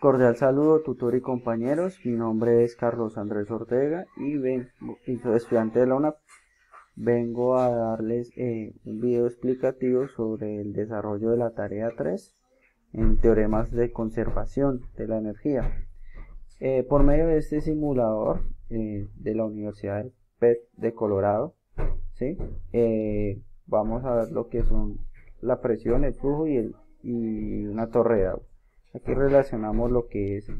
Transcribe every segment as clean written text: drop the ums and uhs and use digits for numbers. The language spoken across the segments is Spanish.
Cordial saludo, tutor y compañeros. Mi nombre es Carlos Andrés Ortega y soy estudiante de la UNAP. Vengo a darles un video explicativo sobre el desarrollo de la tarea 3 en teoremas de conservación de la energía. Por medio de este simulador de la Universidad de PET de Colorado, ¿sí? Vamos a ver lo que son la presión, el flujo y una torre de agua. Aquí relacionamos lo que es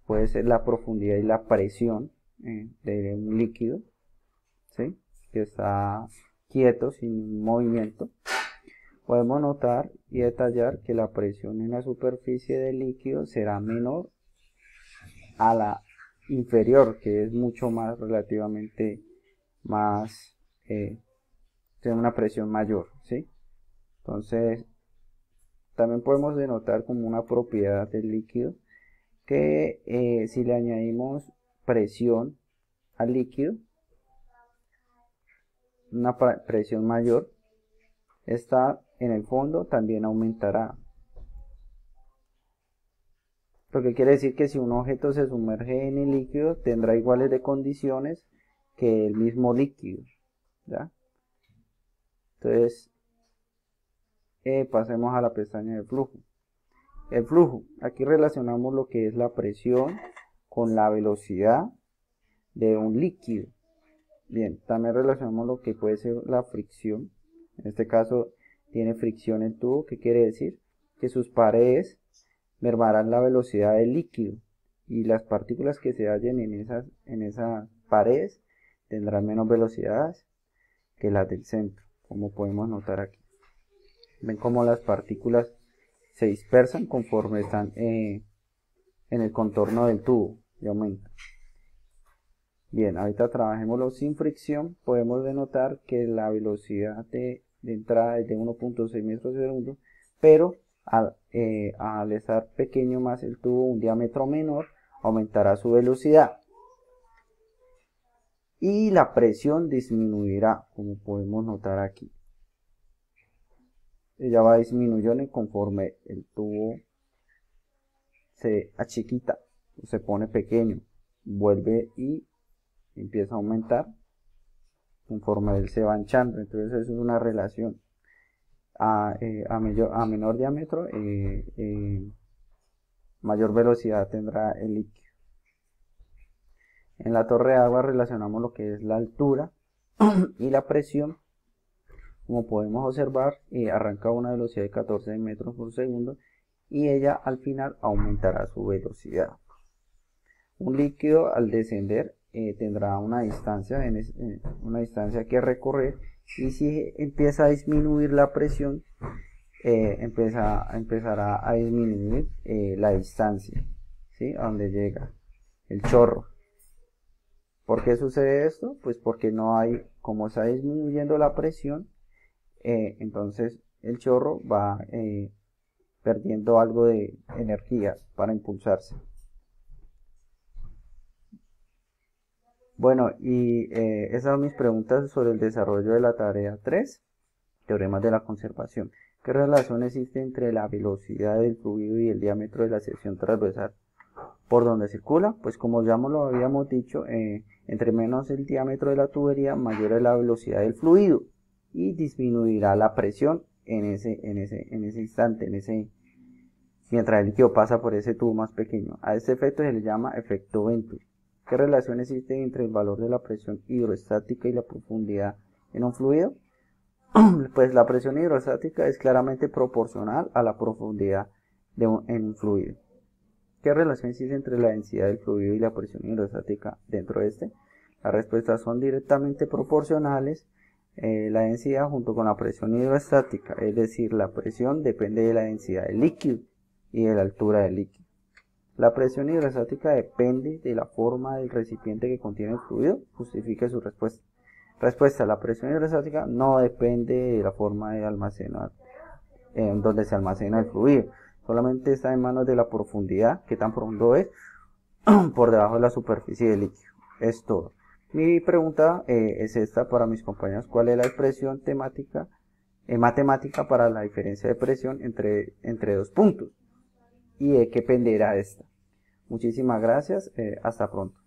puede ser la profundidad y la presión de un líquido, ¿sí? Que está quieto, sin movimiento. Podemos notar y detallar que la presión en la superficie del líquido será menor a la inferior, que es mucho más, relativamente más, tiene una presión mayor, ¿sí? Entonces, también podemos denotar como una propiedad del líquido que si le añadimos presión al líquido, una presión mayor, esta en el fondo también aumentará. Lo que quiere decir que si un objeto se sumerge en el líquido, tendrá iguales de condiciones que el mismo líquido, ¿ya? Entonces, pasemos a la pestaña de flujo. El flujo, aquí relacionamos lo que es la presión con la velocidad de un líquido. Bien, también relacionamos lo que puede ser la fricción. En este caso tiene fricción el tubo, ¿qué quiere decir? Que sus paredes mermarán la velocidad del líquido y las partículas que se hallen en esas paredes tendrán menos velocidades que las del centro, como podemos notar aquí. Ven cómo las partículas se dispersan conforme están en el contorno del tubo y aumentan. Bien, ahorita trabajémoslo sin fricción. Podemos denotar que la velocidad de entrada es de 1.6 metros por segundo, pero al estar pequeño más el tubo, un diámetro menor, aumentará su velocidad. Y la presión disminuirá, como podemos notar aquí. Ella va disminuyendo conforme el tubo se achiquita, se pone pequeño, vuelve y empieza a aumentar conforme él se va hinchando. Entonces eso es una relación. A menor diámetro, mayor velocidad tendrá el líquido. En la torre de agua relacionamos lo que es la altura y la presión. Como podemos observar, arranca a una velocidad de 14 metros por segundo y ella al final aumentará su velocidad. Un líquido al descender tendrá una distancia que recorrer, y si empieza a disminuir la presión, empezará a disminuir la distancia, ¿sí? A donde llega el chorro. ¿Por qué sucede esto? Pues porque no hay, como está disminuyendo la presión, entonces el chorro va perdiendo algo de energía para impulsarse. Bueno, y esas son mis preguntas sobre el desarrollo de la tarea 3, teoremas de la conservación. ¿Qué relación existe entre la velocidad del fluido y el diámetro de la sección transversal por donde circula? Pues como ya lo habíamos dicho, entre menos el diámetro de la tubería, mayor es la velocidad del fluido y disminuirá la presión en ese instante, mientras el líquido pasa por ese tubo más pequeño. A este efecto se le llama efecto Venturi. ¿Qué relación existe entre el valor de la presión hidrostática y la profundidad en un fluido? Pues la presión hidrostática es claramente proporcional a la profundidad en un fluido. ¿Qué relación existe entre la densidad del fluido y la presión hidrostática dentro de este? Las respuestas son directamente proporcionales. La densidad junto con la presión hidrostática, es decir, la presión depende de la densidad del líquido y de la altura del líquido. La presión hidrostática depende de la forma del recipiente que contiene el fluido. Justifique su respuesta. Respuesta: la presión hidrostática no depende de la forma de almacenar donde se almacena el fluido. Solamente está en manos de la profundidad, que tan profundo es por debajo de la superficie del líquido. Es todo. Mi pregunta es esta para mis compañeros: ¿cuál es la expresión matemática para la diferencia de presión entre dos puntos? y de qué penderá esta. Muchísimas gracias, hasta pronto.